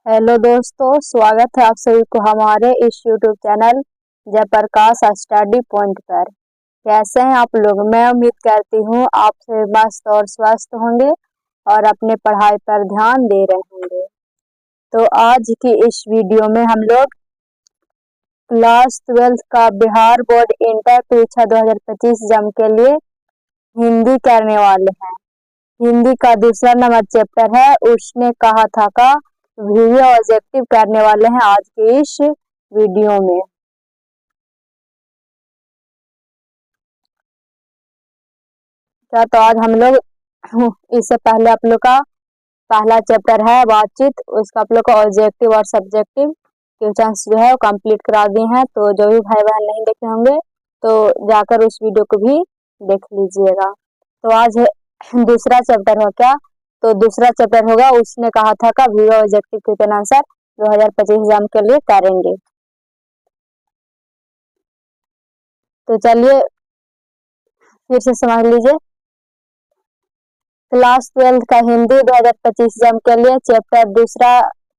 Hello दोस्तों, स्वागत है आप सभी को हमारे इस YouTube channel Jayprakash study point पर। कैसे हैं आप लोग? मैं उम्मीद करती हूँ आप सभी मस्त और स्वस्थ होंगे और अपने पढ़ाई पर ध्यान दे रहे होंगे। तो आज की इस वीडियो में हम लोग क्लास 12 का बिहार बोर्ड इंटर परीक्षा 2025 एग्जाम के लिए हिंदी करने वाले हैं। हिंदी का दूसरा नंबर चैप्टर है उसने कहा था का वीडियो ऑब्जेक्टिव करने वाले हैं आज के इस वीडियो में। तो आज हम लोग इससे पहले आप लोग का पहला चैप्टर है बातचीत, उसका आप लोग का ऑब्जेक्टिव और सब्जेक्टिव क्वेश्चंस जो है वो कंप्लीट करा दिए हैं। तो जो भी भाई बहन नहीं देखे होंगे तो जाकर उस वीडियो को भी देख लीजिएगा। तो आज दूसरा चैप्टर हो क्या? तो दूसरा चैप्टर होगा उसने कहा था का video objective question answer 2025 exam के लिए करेंगे। तो चलिए फिर से समझ लीजिए। क्लास 12 का हिंदी 2025 एग्जाम के लिए चैप्टर दूसरा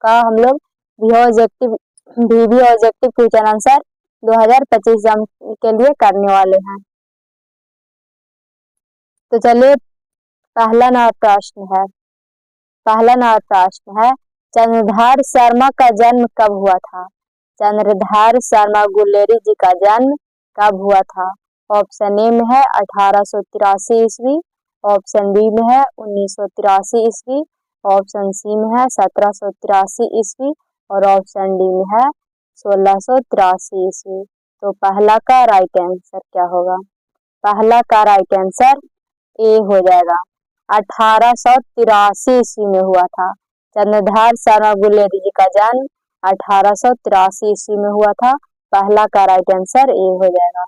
का हम लोग video objective question answer 2025 exam के लिए करने वाले हैं। तो चलिए पहला नया प्रश्न है चंद्रधार शर्मा का जन्म कब हुआ था? चंद्रधार शर्मा गुलेरी जी का जन्म कब हुआ था? ऑप्शन ए में है 1883 ईस्वी, ऑप्शन बी में है 1983 ईस्वी, ऑप्शन सी में है 1783 ईस्वी और ऑप्शन डी में है 1683 ईस्वी। तो पहला का राइट आंसर क्या होगा? पहला का राइट आंसर ए हो जाएगा। 1883 ईस्वी में हुआ था। चंद्रधार शर्मा गुलेरी जी का जन्म 1883 ईस्वी में हुआ था। पहला का राइट आंसर ए हो जाएगा।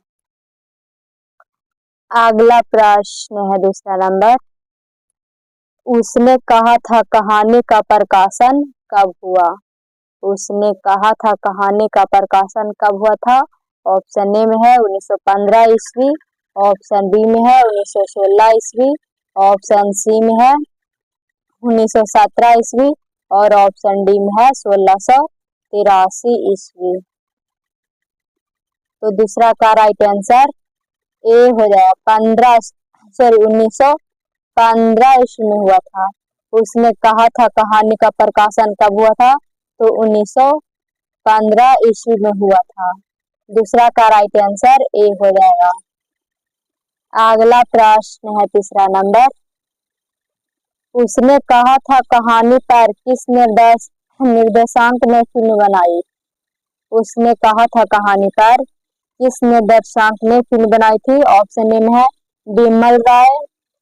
अगला प्रश्न है दूसरा नंबर। उसने कहा था कहानी का प्रकाशन कब हुआ? उसने कहा था कहानी का प्रकाशन कब हुआ था? ऑप्शन ए में है 1915 ईस्वी, ऑप्शन बी में है 1916 ईस्वी, ऑप्शन सी में है 1917 ईस्वी और ऑप्शन डी में है 1683 ईस्वी। तो दूसरा का राइट आंसर ए हो जाएगा। 1915 ईस्वी में हुआ था। उसने कहा था कहानी का प्रकाशन कब हुआ था? तो 1915 ईस्वी में हुआ था। दूसरा का राइट आंसर ए हो जाएगा। अगला प्रश्न है तीसरा नंबर। उसने कहा था कहानी पर किस निर्देशांक में फिल्म बनाई? उसने कहा था कहानी पर किस निर्देशांक में फिल्म बनाई थी? ऑप्शन ए में है बिमल राय,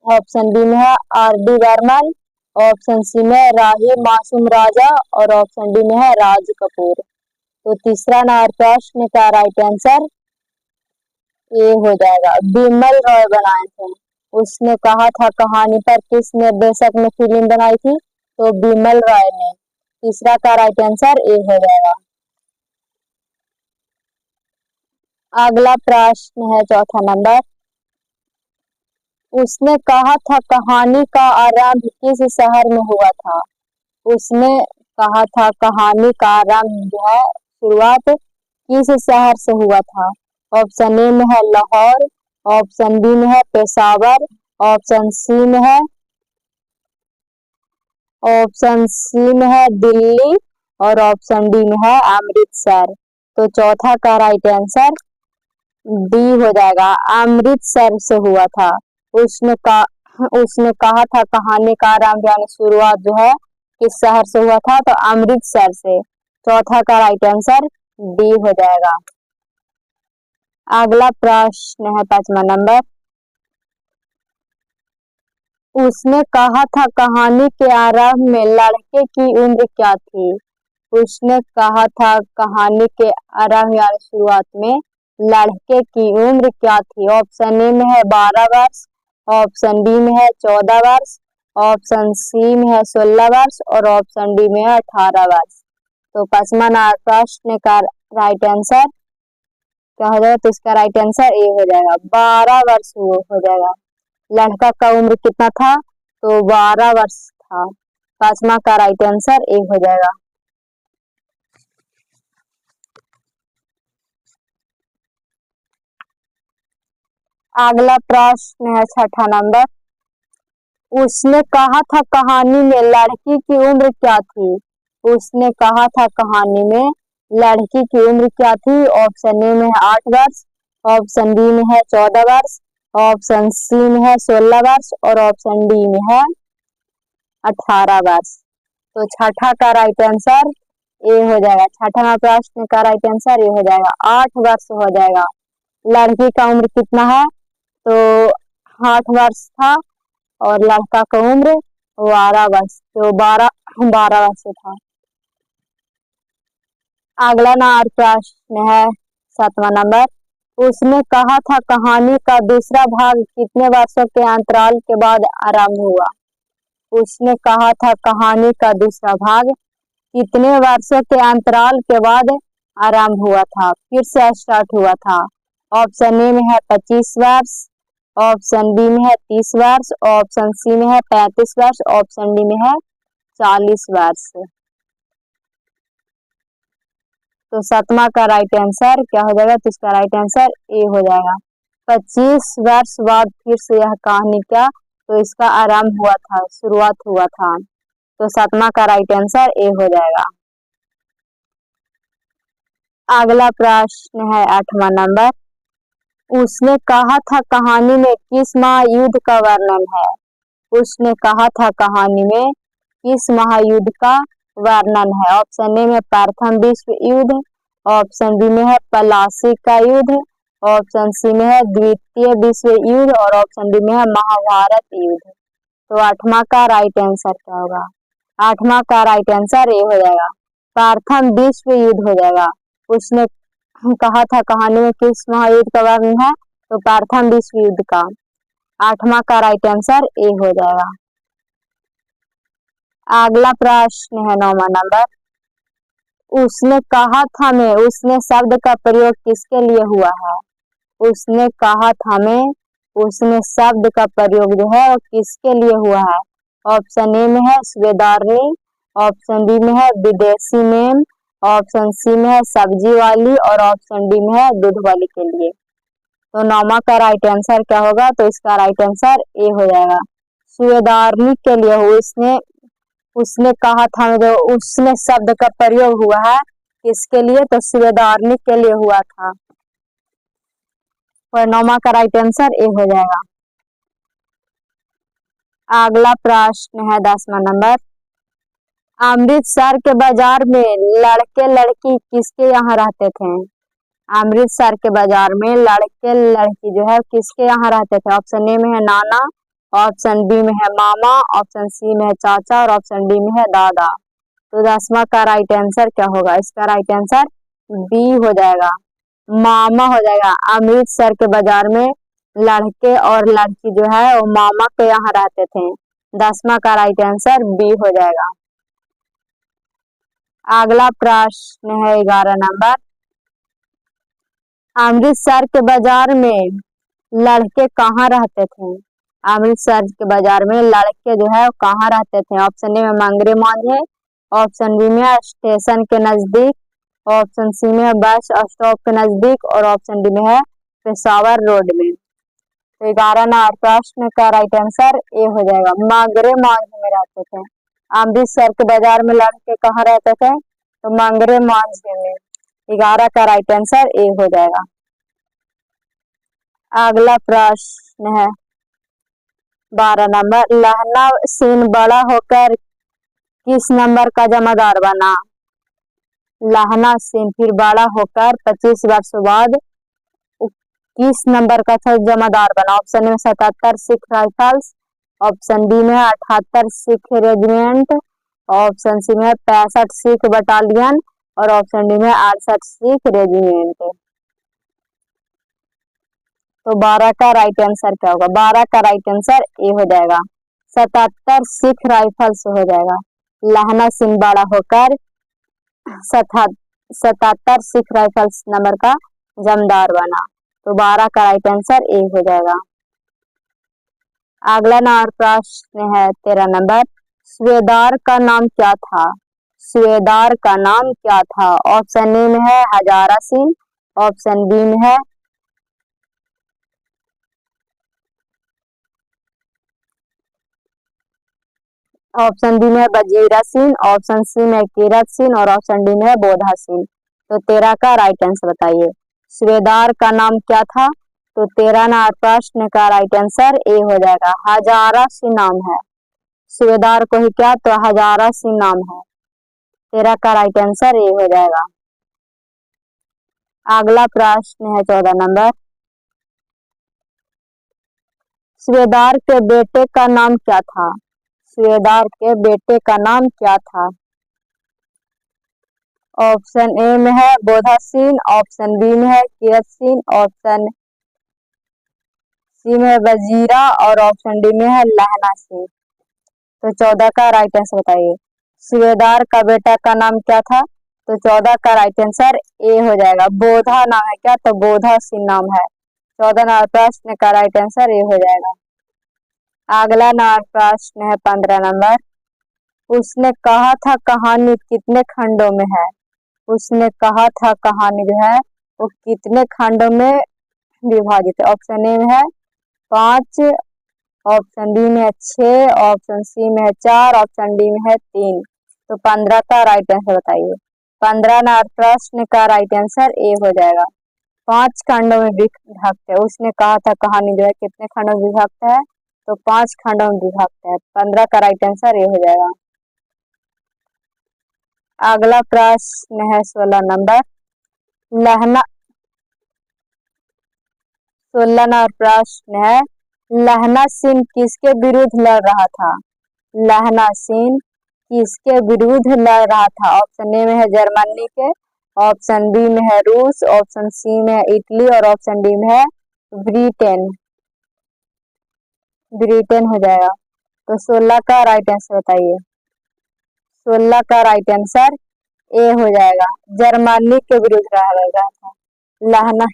ऑप्शन बी में है आर डी बर्मन, ऑप्शन सी में राही मासूम राजा और ऑप्शन डी में है राज कपूर। तो तीसरा नंबर प्रश्न का राइट आंसर ए हो जाएगा। बिमल रॉय बनाए थे। उसने कहा था कहानी पर किस निर्देशक ने फिल्म बनाई थी? तो बिमल रॉय ने। तीसरा का राइट आंसर ए हो जाएगा। अगला प्रश्न है चौथा नंबर। उसने कहा था कहानी का आरंभ किस शहर में हुआ था? उसने कहा था कहानी का आरंभ जो है शुरुआत किस शहर से हुआ था? ऑप्शन ए में है लाहौर, ऑप्शन बी में है पेशावर, ऑप्शन सी में है दिल्ली और ऑप्शन डी में है अमृतसर। तो चौथा का राइट आंसर डी हो जाएगा। अमृतसर से हुआ था। उसने कहा था कहानी का आरंभ यानी शुरुआत जो है किस शहर से हुआ था? तो अमृतसर से। चौथा का राइट आंसर डी हो जाएगा। अगला प्रश्न है पांचवा नंबर। उसने कहा था कहानी के आरंभ में लड़के की उम्र क्या थी? उसने कहा था कहानी के आरंभ यानी शुरुआत में लड़के की उम्र क्या थी? ऑप्शन ए में है 12 वर्ष, ऑप्शन बी में है 14 वर्ष, ऑप्शन सी में है 16 वर्ष और ऑप्शन डी में है 18 वर्ष। तो पांचवा नंबर प्रश्न का राइट आंसर क्या हो जाएगा? तो इसका राइट आंसर ए हो जाएगा। 12 वर्ष हो जाएगा। लड़का का उम्र कितना था? तो 12 वर्ष था। पांचवा का राइट आंसर ए हो जाएगा। अगला प्रश्न है 6ठा नंबर। उसने कहा था कहानी में लड़की की उम्र क्या थी? उसने कहा था कहानी में लड़की की उम्र क्या थी? ऑप्शन ए में है 8 वर्ष, ऑप्शन बी में है 14 वर्ष, ऑप्शन सी में है 16 वर्ष और ऑप्शन डी में है 18 वर्ष। तो छठा का राइट आंसर ए हो जाएगा। छठा प्रश्न का राइट आंसर ए हो जाएगा, 8 वर्ष हो जाएगा। लड़की का उम्र कितना है? तो 8 वर्ष था और लड़का का उम्र 12 वर्ष, तो 12 वर्ष था। अगला नार प्रश्न है 7वां नंबर। उसने कहा था कहानी का दूसरा भाग कितने वर्षों के अंतराल के बाद आरंभ हुआ? उसने कहा था कहानी का दूसरा भाग कितने वर्षों के अंतराल के बाद आरंभ हुआ था, फिर से स्टार्ट हुआ था? ऑप्शन ए में है 25 वर्ष, ऑप्शन बी में है 30 वर्ष, ऑप्शन सी में है 35 वर्ष, ऑप्शन डी में है 40 वर्ष। तो 7वां का राइट आंसर क्या हो जाएगा? तो इसका राइट आंसर ए हो जाएगा। 25 वर्ष बाद फिर से यह कहानी क्या, तो इसका आरंभ हुआ था, शुरुआत हुआ था। तो 7वां का राइट आंसर ए हो जाएगा। अगला प्रश्न है 8वां नंबर। उसने कहा था कहानी में किस महायुद्ध का वर्णन है? उसने कहा था कहानी में किस महायुद्ध का वर्णन है? ऑप्शन ए में प्रथम विश्व युद्ध, ऑप्शन बी में है पलासी का युद्ध, ऑप्शन सी में है द्वितीय विश्व युद्ध और ऑप्शन डी में है महाभारत युद्ध। तो 8वां का राइट आंसर क्या होगा? 8वां का राइट आंसर ए हो जाएगा, प्रथम विश्व युद्ध हो जाएगा। उसने कहा था कहानी में किस महायुद्ध का वर्णन है? तो प्रथम विश्व युद्ध का। 8वां का राइट आंसर ए हो जाएगा। अगला प्रश्न है 9वां नंबर। उसने कहा था में उसने शब्द का प्रयोग किसके लिए हुआ है? उसने कहा था में उसने शब्द का प्रयोग जो है वो किसके लिए हुआ है? ऑप्शन ए में है स्वेदारनी, ऑप्शन बी में है विदेशी मेम, ऑप्शन सी में है सब्जी वाली और ऑप्शन डी में है दूध वाली के लिए। तो 9वां का राइट आंसर क्या होगा? तो इसका राइट आंसर ए हो जाएगा, स्वेदारनी के लिए। उसने कहा था जो उसने शब्द का प्रयोग हुआ है किसके लिए? तो स्वेदारनी के लिए हुआ था। और 9वां का राइट आंसर ए हो जाएगा। अगला प्रश्न है 10वां नंबर। अमृतसर के बाजार में लड़के लड़की किसके यहाँ रहते थे? अमृतसर के बाजार में लड़के लड़की जो है किसके यहाँ रहते थे? ऑप्शन ए में है नाना, ऑप्शन बी में है मामा, ऑप्शन सी में है चाचा और ऑप्शन डी में है दादा। तो 10वां का राइट आंसर क्या होगा? इसका राइट आंसर बी हो जाएगा, मामा हो जाएगा। अमृतसर के बाजार में लड़के और लड़की जो है वो मामा के यहाँ रहते थे। 10वां का राइट आंसर बी हो जाएगा। अगला प्रश्न है 11 नंबर। अमृतसर के बाजार में लड़के कहाँ रहते थे? अमृतसर के बाजार में लड़के जो है वो कहाँ रहते थे? ऑप्शन ए में मंगरे मांझे, ऑप्शन बी में स्टेशन के नजदीक, ऑप्शन सी में है बस स्टॉप के नजदीक और ऑप्शन डी में है पेशावर रोड में। तो 11 नंबर प्रश्न का राइट आंसर ए हो जाएगा, मंगरे मांझे में रहते थे। अमृतसर के बाजार में लड़के कहाँ रहते थे? तो मंगरे मांझे में। 11 का राइट आंसर ए हो जाएगा। अगला प्रश्न है 12 नंबर। लहना सिंह बड़ा होकर किस नंबर का जमादार बना? लहना सिंह फिर बड़ा होकर 25 वर्षों बाद किस नंबर का जमादार बना? ऑप्शन में 77 सिख राइफल्स, ऑप्शन बी में 78 सिख रेजिमेंट, ऑप्शन सी में 65 सिख बटालियन और ऑप्शन डी में 68 सिख रेजिमेंट। तो 12 का राइट आंसर क्या होगा? 12 का राइट आंसर ए हो जाएगा, 77 सिख राइफल्स हो जाएगा। लहना सिंह बड़ा होकर 77 सिख राइफल्स नंबर का जमदार बना। तो 12 का राइट आंसर ए हो जाएगा। अगला नंबर प्रश्न है 13 नंबर। सूबेदार का नाम क्या था? सूबेदार का नाम क्या था? ऑप्शन ए में है हजारा सिंह, ऑप्शन बी में है ऑप्शन बी में है वजीरा सीन, ऑप्शन सी में कीरत सीन और ऑप्शन डी में है बोधा सीन। तो 13 का राइट आंसर बताइए। सूबेदार का नाम क्या था? तो 13 नंबर प्रश्न का राइट आंसर ए हो जाएगा, हजारा सिंह नाम है। सूबेदार को ही क्या? तो हजारा सिंह नाम है। 13 का राइट आंसर ए हो जाएगा। अगला प्रश्न है 14 नंबर। सूबेदार के बेटे का नाम क्या था? सूबेदार के बेटे का नाम क्या था? ऑप्शन ए में है बोधा सिंह, ऑप्शन बी में है कीरत सिंह, ऑप्शन सी में है वजीरा और ऑप्शन डी में है लहना सिंह। तो 14 का राइट आंसर बताइए। सूबेदार का बेटा का नाम क्या था? तो 14 का राइट आंसर ए हो जाएगा, बोधा नाम है क्या? तो बोधा सिंह नाम है। 14 नंबर प्रश्न का राइट आंसर ए हो जाएगा। अगला नंबर प्रश्न है 15 नंबर। उसने कहा था कहानी कितने खंडों में है? उसने कहा था कहानी जो है वो कितने खंडों में विभाजित है? ऑप्शन ए में है 5, ऑप्शन बी में है 6, ऑप्शन सी में है 4, ऑप्शन डी में है 3। तो 15 का राइट आंसर बताइए। 15 नंबर प्रश्न का राइट आंसर ए हो जाएगा, 5 खंडों में विभक्त है। उसने कहा था कहानी जो है कितने खंडों में विभक्त है? तो 5 खंडों में विभक्त है। 15 का राइट आंसर ए हो जाएगा। अगला प्रश्न है 16 नंबर। लहना 16 नंबर प्रश्न है, लहना सिंह किसके विरुद्ध लड़ रहा था? लहना सिंह किसके विरुद्ध लड़ रहा था? ऑप्शन ए में है जर्मनी के, ऑप्शन बी में है रूस, ऑप्शन सी में है इटली और ऑप्शन डी में है ब्रिटेन। ब्रिटेन हो जाएगा। तो 16 का राइट आंसर बताइए। 16 का राइट आंसर ए हो जाएगा, जर्मनी के विरुद्ध लड़ रहा था। लहना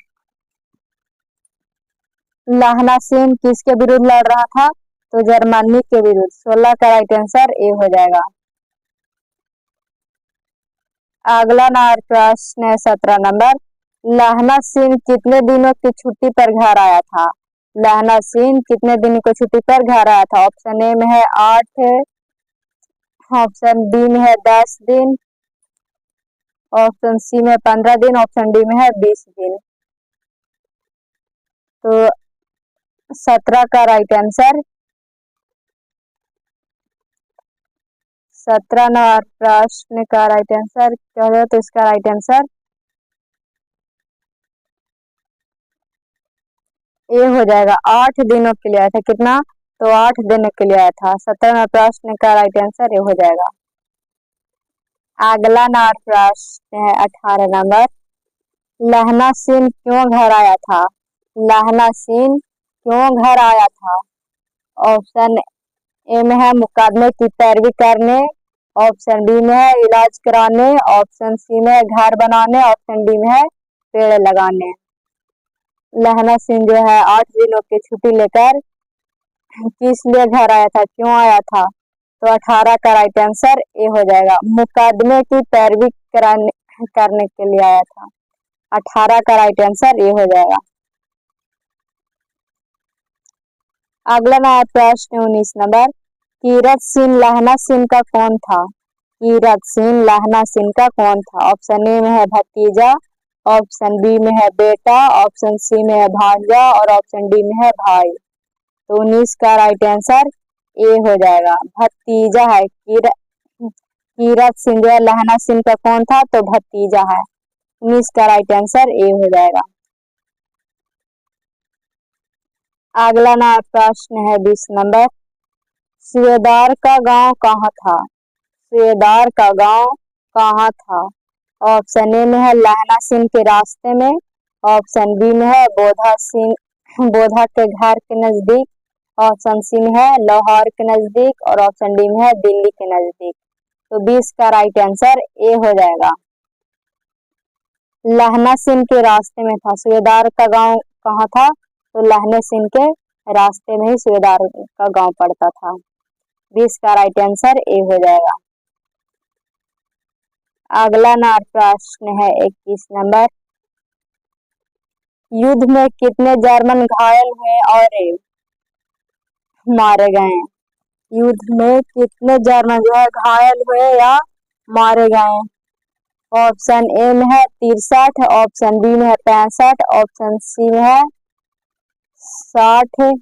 लहना सिंह किसके विरुद्ध लड़ रहा था? तो जर्मनी के विरुद्ध। 16 का राइट आंसर ए हो जाएगा। अगला नंबर प्रश्न है 17 नंबर। लहना सिंह कितने दिनों की छुट्टी पर घर आया था? लहना सिंह कितने दिनों की छुट्टी पर घर आया था? ऑप्शन ए में है 8, ऑप्शन बी में है 10 दिन, ऑप्शन सी में 15 दिन, ऑप्शन डी में है 20 दिन। तो 17 का राइट आंसर 17 नंबर प्रश्न का राइट आंसर क्या होगा? तो इसका राइट आंसर ए हो जाएगा, 8 दिनों के लिए आया था। कितना? तो 8 दिनों के लिए आया था। 17 नंबर प्रश्न का राइट आंसर ए हो जाएगा। अगला नंबर प्रश्न है 18 नंबर। लहना सिंह क्यों घर आया था? लहना सिंह क्यों घर आया था? ऑप्शन ए में है मुकदमे की पैरवी करने, ऑप्शन बी में है इलाज कराने, ऑप्शन सी में है घर बनाने, ऑप्शन डी में है पेड़ लगाने। लहना सिंह जो है 8 दिनों की छुट्टी लेकर किस लिए घर आया था, क्यों आया था? तो 18 का राइट आंसर ए हो जाएगा, मुकदमे की पैरवी करने के लिए आया था। 18 का राइट आंसर ए हो जाएगा। अगला नया प्रश्न 19 नंबर। कीरत सिंह लहना सिंह का कौन था? कीरत सिंह लहना सिंह का कौन था? ऑप्शन ए में है भतीजा, ऑप्शन बी में है बेटा, ऑप्शन सी में है भांजा और ऑप्शन डी में है भाई। तो 19 का राइट आंसर ए हो जाएगा, भतीजा है। कीरत सिंह जो है लहना सिंह का कौन था? तो भतीजा है। 19 का राइट आंसर ए हो जाएगा। अगला ना प्रश्न है 20 नंबर। सूबेदार का गांव कहाँ था? सूबेदार का गांव कहाँ था? ऑप्शन ए में है लहना सिंह के रास्ते में, ऑप्शन बी में है बोधा के घर के नजदीक, ऑप्शन सी में है लाहौर के नजदीक और ऑप्शन डी में है दिल्ली के नजदीक। तो 20 का राइट आंसर ए हो जाएगा, लहना सिंह के रास्ते में था। सूबेदार का गांव कहाँ था? तो लहना सिंह के रास्ते में ही सूबेदार का गांव पड़ता था। 20 का राइट आंसर ए हो जाएगा। अगला नार प्रश्न है 21 नंबर। युद्ध में कितने जर्मन घायल हुए और मारे गए? युद्ध में कितने जर्मन जो है घायल हुए या मारे गए? ऑप्शन ए में है 63, ऑप्शन बी में है 65, ऑप्शन सी में है 60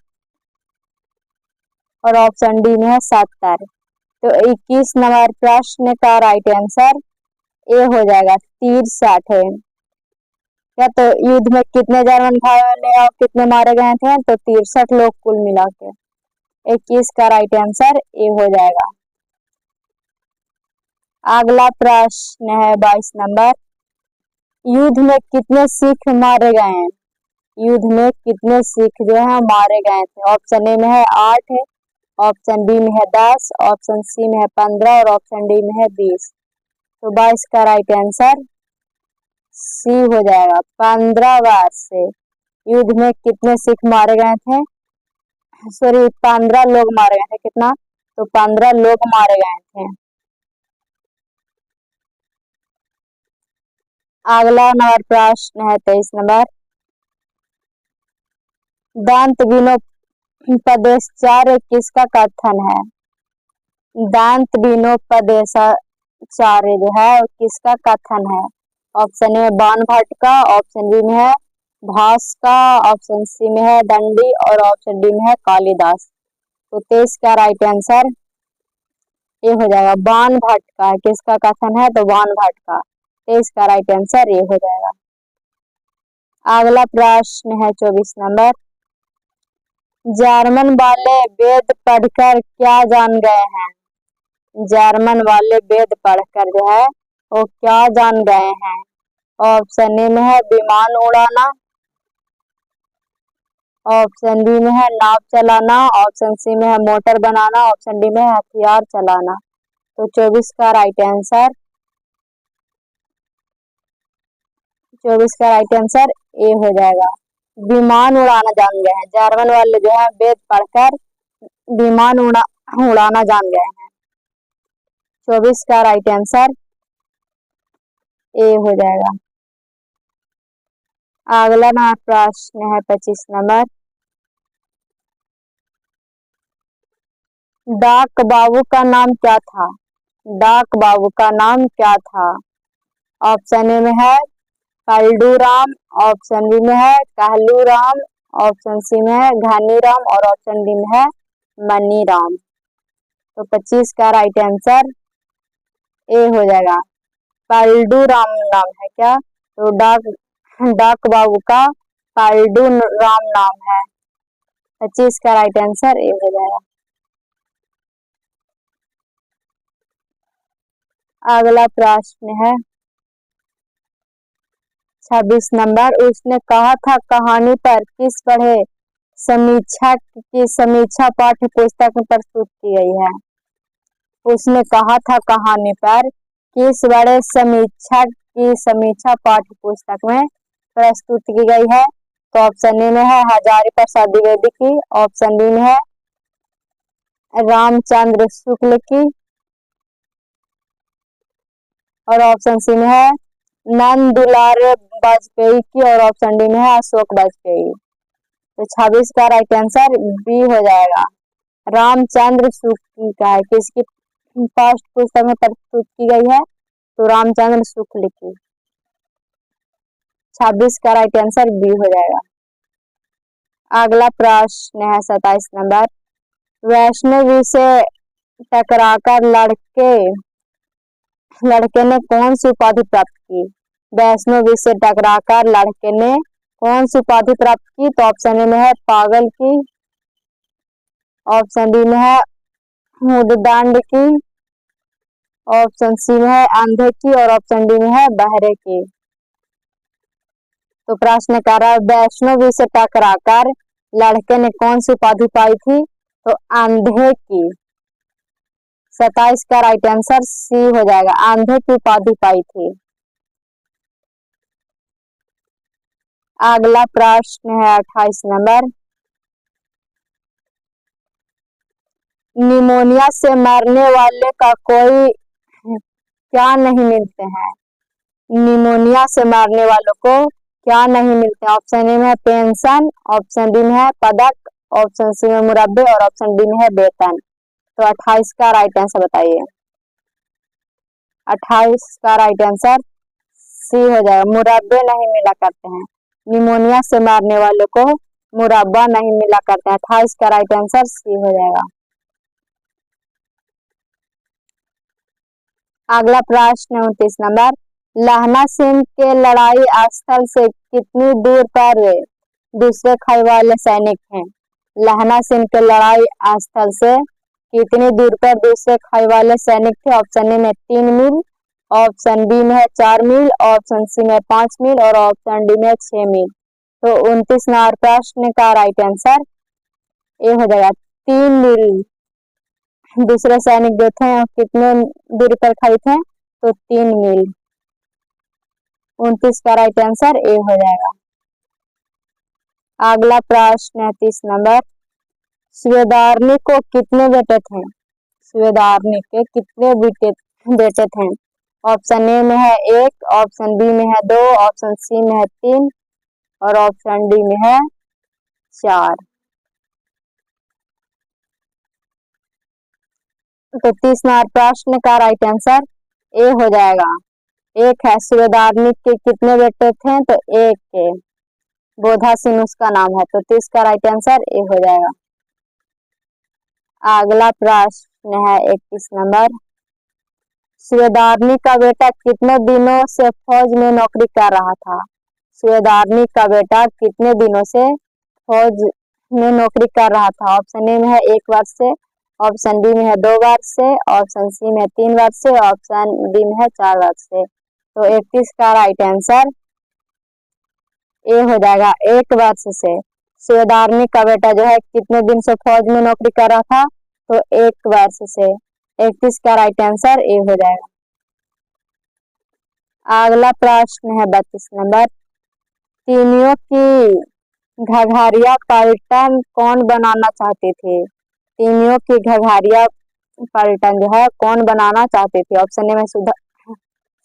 और ऑप्शन डी में है 70। तो 21 नंबर प्रश्न का राइट आंसर ए हो जाएगा 63 है। या तो युद्ध में कितने जर्मन घायल और कितने मारे गए थे? तो 63 लोग कुल मिला के। 21 का राइट आंसर ए हो जाएगा। अगला प्रश्न है 22 नंबर। युद्ध में कितने सिख मारे गए हैं? युद्ध में कितने सिख जो है मारे गए थे? ऑप्शन ए में है 8, ऑप्शन बी में है 10, ऑप्शन सी में है 15 और ऑप्शन डी में है 20। तो 22 का राइट आंसर सी हो जाएगा। 15 बार से युद्ध में कितने सिख मारे गए थे? सॉरी 15 लोग मारे गए थे। कितना? तो 15 लोग मारे गए थे। अगला नंबर प्रश्न है 23 नंबर। दांत विनोपदेशाचार्य किसका कथन है? दांत विनोपदेशाचार्य जो है किसका कथन है? ऑप्शन ए बाणभट्ट का, ऑप्शन बी में है भास का, ऑप्शन सी में है दंडी और ऑप्शन डी में है कालिदास। तो 23 का राइट आंसर ये हो जाएगा। बाणभट्ट का किसका कथन है? तो बाणभट्ट का। 23 का राइट आंसर ये हो जाएगा। अगला प्रश्न है 24 नंबर। जर्मन वाले वेद पढ़कर क्या जान गए हैं? जर्मन वाले वेद पढ़कर जो है वो क्या जान गए हैं? ऑप्शन ए में है विमान उड़ाना, ऑप्शन बी में है नाव चलाना, ऑप्शन सी में है मोटर बनाना, ऑप्शन डी में है हथियार चलाना। तो 24 का राइट आंसर ए हो जाएगा। विमान उड़ाना जान गए हैं। जर्मन वाले जो है वेद पढ़कर विमान उड़ाना जान गए हैं। 24 का राइट आंसर ए हो जाएगा। अगला ना प्रश्न है 25 नंबर। डाक बाबू का नाम क्या था? डाक बाबू का नाम क्या था? ऑप्शन ए में है पलडू राम, ऑप्शन बी में है कहलू राम, ऑप्शन सी में है घनी राम और ऑप्शन डी में है मनी राम। तो 25 का राइट आंसर ए हो जाएगा। पलडू राम नाम है क्या? तो डाक बाबू का पलडू राम नाम है। 25 का राइट आंसर ए हो जाएगा। अगला प्रश्न है 26 नंबर। उसने कहा था कहानी पर किस पढ़े समीक्षा की समीक्षा पाठ्य पुस्तक में प्रस्तुत की गई है? उसने कहा था कहानी पर किस बड़े समीक्षा की समीक्षा पाठ्य पुस्तक में प्रस्तुत की गई है? तो ऑप्शन ए में है हजारी प्रसाद द्विवेदी की, ऑप्शन बी में है रामचंद्र शुक्ल की और ऑप्शन सी में है नंद दुलारे वाजपेयी की और ऑप्शन डी में है अशोक वाजपेयी। तो 26 का राइट आंसर बी हो जाएगा। रामचंद्र शुक्ल का है। किसकी पाठ्य पुस्तक में प्रस्तुत की गई है? तो रामचंद्र शुक्ल की। 26 का राइट आंसर बी हो जाएगा। अगला प्रश्न है 27 नंबर। वैष्णवी से टकराकर लड़के ने कौन सी उपाधि प्राप्त की? वैष्णवी से टकराकर लड़के ने कौन सी उपाधि प्राप्त की? तो ऑप्शन ए में है पागल की, ऑप्शन डी में है उद्दंड की, ऑप्शन सी में है अंधे की और ऑप्शन डी में है बहरे की। तो प्रश्न कर रहा है वैष्णवी से टकराकर लड़के ने कौन सी उपाधि पाई थी? तो अंधे की। 27 का राइट आंसर सी हो जाएगा। अंधे की उपाधि पाई थी। अगला प्रश्न है 28 नंबर। निमोनिया से मरने वाले का कोई क्या नहीं मिलते हैं? निमोनिया से मरने वालों को क्या नहीं मिलते? ऑप्शन ए में है पेंशन, ऑप्शन बी में है पदक, ऑप्शन सी में मुरब्बे और ऑप्शन डी में है वेतन। तो 28 का राइट आंसर बताइए। 28 का राइट आंसर सी हो जाएगा। मुरब्बे नहीं मिला करते हैं, निमोनिया से मारने वालों को मुरब्बा नहीं मिला करते हैं। 28 का राइट आंसर सी हो जाएगा। अगला प्रश्न 29 नंबर, लहना सिंह के लड़ाई स्थल से कितनी दूर पर दूसरे खाई वाले सैनिक हैं? लहना सिंह के लड़ाई स्थल से कितनी दूर पर दूसरे खाई वाले सैनिक थे? ऑप्शन ए में 3 मील, ऑप्शन बी में है 4 मील, ऑप्शन सी में 5 मील और ऑप्शन डी में 6 मील। तो 29 नंबर प्रश्न का राइट आंसर ए हो जाएगा 3 मील। दूसरे सैनिक जो थे कितने दूरी पर खड़े थे? तो 3 मील। 29 का राइट आंसर ए हो जाएगा। अगला प्रश्न 30 नंबर, सुवेदारनी को कितने बेटे थे? सुवेदारनी के कितने बेटे थे? ऑप्शन ए में है 1, ऑप्शन बी में है 2, ऑप्शन सी में है 3 और ऑप्शन डी में है 4। तो 30 नंबर प्रश्न का राइट आंसर ए हो जाएगा। एक है सुवेदारनी के कितने बेटे थे? तो एक के, बोधा सिंह उसका नाम है। तो 30 का राइट आंसर ए हो जाएगा। अगला प्रश्न है 31 नंबर, सुवेदारनी का बेटा कितने दिनों से फौज में नौकरी कर रहा था? सुवेदारनी का बेटा कितने दिनों से फौज में नौकरी कर रहा था? ऑप्शन ए में है 1 वर्ष से, ऑप्शन बी में है 2 वर्ष से, ऑप्शन सी में है 3 वर्ष से, ऑप्शन डी में है 4 वर्ष से। तो 31 का राइट आंसर ए हो जाएगा 1 वर्ष से। सुवेदारनी का बेटा जो है कितने दिन से फौज में नौकरी कर रहा था? तो 1 वर्ष से। 31 का राइट आंसर ए हो जाएगा। अगला प्रश्न है 32 नंबर, तीमियों की घघारिया पलटन कौन बनाना चाहते थे? तीमियों की घघारिया पलटन जो है कौन बनाना चाहते थे? ऑप्शन ए में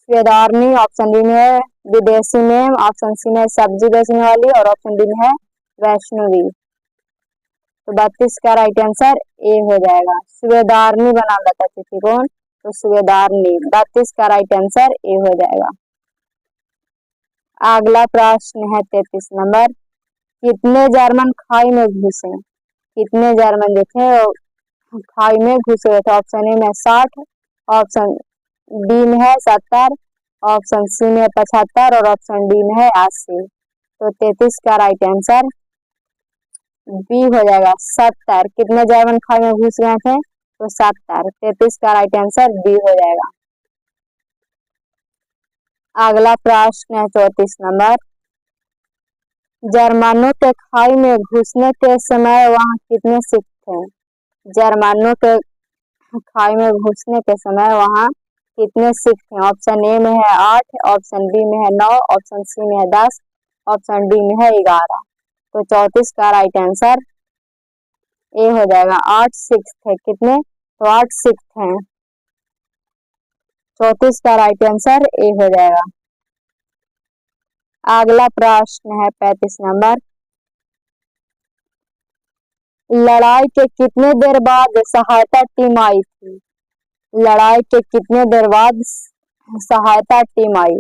सुवेदारनी, ऑप्शन बी में है विदेशी मेम, ऑप्शन सी में सब्जी बेचने वाली और ऑप्शन डी में है वैष्णवी। तो 32 का राइट आंसर ए हो जाएगा। सुवेदारनी बनाना चाहती थी कौन? तो सुवेदारनी। 32 का राइट आंसर ए हो जाएगा। अगला प्रश्न है 33 नंबर, कितने जर्मन खाई में घुसे? कितने जर्मन जो थे खाई में घुसे हुए थे? ऑप्शन ए में 60, ऑप्शन बी में है 70, ऑप्शन सी में 75 और ऑप्शन डी में है 80। तो 33 का राइट आंसर बी हो जाएगा 70। कितने जर्मन खाई में घुस गए थे? तो 70। 33 का राइट आंसर बी हो जाएगा। अगला प्रश्न है 34 नंबर, जर्मनों के खाई में घुसने के समय वहां कितने सिख थे? जर्मनों के खाई में घुसने के समय वहां कितने सिख थे? ऑप्शन ए में है 8, ऑप्शन बी में है 9, ऑप्शन सी में है 10, ऑप्शन डी में है 11। तो 34 का राइट आंसर ए हो जाएगा। 8 सिख थे। कितने? तो 8 सिख थे। 34 का राइट आंसर ए हो जाएगा। अगला प्रश्न है 35 नंबर, लड़ाई के कितने देर बाद सहायता टीम आई थी? लड़ाई के कितने देर बाद सहायता टीम आई?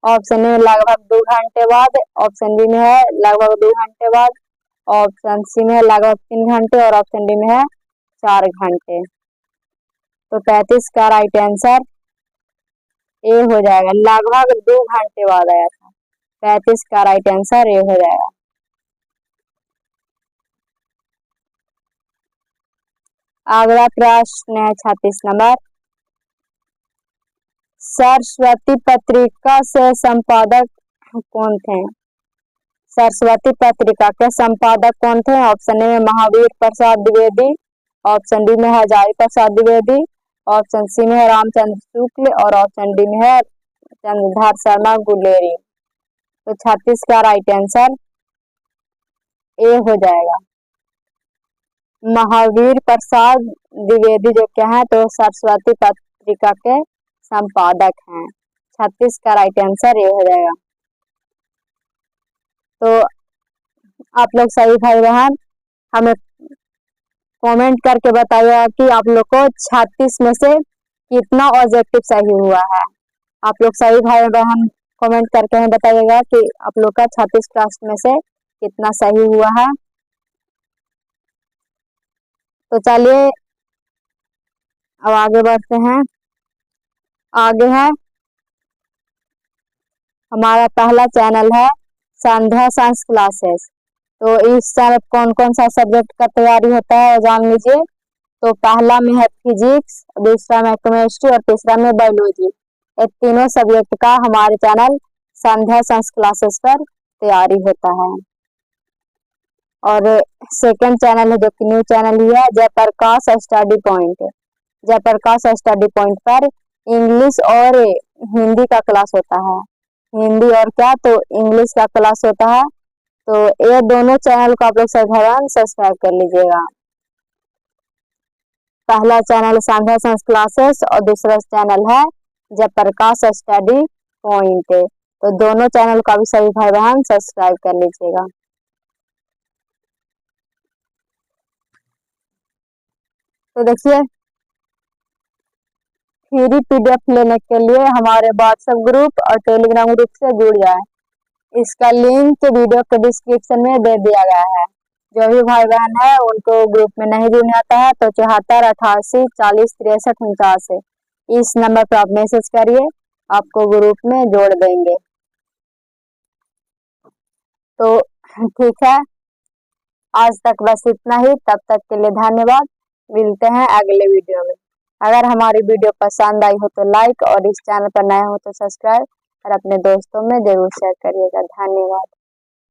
ऑप्शन ए लगभग 2 घंटे बाद, ऑप्शन बी में है लगभग 2 घंटे बाद, ऑप्शन सी में है लगभग 3 घंटे और ऑप्शन डी में है 4 घंटे। तो 35 का राइट आंसर ए हो जाएगा। लगभग 2 घंटे बाद आया था। 35 का राइट आंसर ए हो जाएगा। अगला प्रश्न है 36 नंबर, सरस्वती पत्रिका से संपादक कौन थे? सरस्वती पत्रिका के संपादक कौन थे? ऑप्शन ए में महावीर प्रसाद द्विवेदी, ऑप्शन डी में है हजारी प्रसाद द्विवेदी, ऑप्शन सी में है रामचंद्र शुक्ल और ऑप्शन डी में है चंद्रधर शर्मा गुलेरी। तो 36 का राइट आंसर ए हो जाएगा। महावीर प्रसाद द्विवेदी जो क्या है तो सरस्वती पत्रिका के संपादक हैं। 36 का राइट आंसर ए हो जाएगा। तो आप लोग सभी भाई बहन हमें कमेंट करके बताइएगा कि आप लोग को 36 में से कितना ऑब्जेक्टिव सही हुआ है। आप लोग सभी भाई बहन कमेंट करके हमें बताइएगा कि आप लोग का 36 प्रश्न में से कितना सही हुआ है। तो चलिए अब आगे बढ़ते हैं। आगे है हमारा पहला चैनल है संध्या साइंस क्लासेस। तो इस चैनल कौन कौन सा सब्जेक्ट का तैयारी होता है जान लीजिए। तो पहला में है फिजिक्स, दूसरा में केमिस्ट्री और तीसरा में बायोलॉजी। ये तीनों सब्जेक्ट का हमारे चैनल संध्या साइंस क्लासेस पर तैयारी होता है। और सेकंड चैनल है जो कि न्यू चैनल ही है, Jayprakash study point. Jayprakash study point पर इंग्लिश और हिंदी का क्लास होता है। हिंदी और क्या तो इंग्लिश का क्लास होता है। तो ये दोनों चैनल को आप लोग सब्सक्राइब कर लीजिएगा। पहला चैनल संध्या साइंस क्लासेस और दूसरा चैनल है जयप्रकाश स्टडी पॉइंट। तो दोनों चैनल का भी सभी भाई बहन सब्सक्राइब कर लीजिएगा। तो देखिए फ्री पीडीएफ लेने के लिए हमारे व्हाट्सएप ग्रुप और टेलीग्राम ग्रुप से जुड़ जाए। इसका लिंक वीडियो के डिस्क्रिप्शन में दे दिया गया है। जो भी भाई बहन है उनको ग्रुप में नहीं जुड़ना आता है तो 74 88 40 63 49 इस नंबर पर आप मैसेज करिए, आपको ग्रुप में जोड़ देंगे। तो ठीक है, आज तक बस इतना ही। तब तक के लिए धन्यवाद। मिलते हैं अगले वीडियो में। अगर हमारी वीडियो पसंद आई हो तो लाइक और इस चैनल पर नए हो तो सब्सक्राइब और अपने दोस्तों में जरूर शेयर करिएगा। धन्यवाद।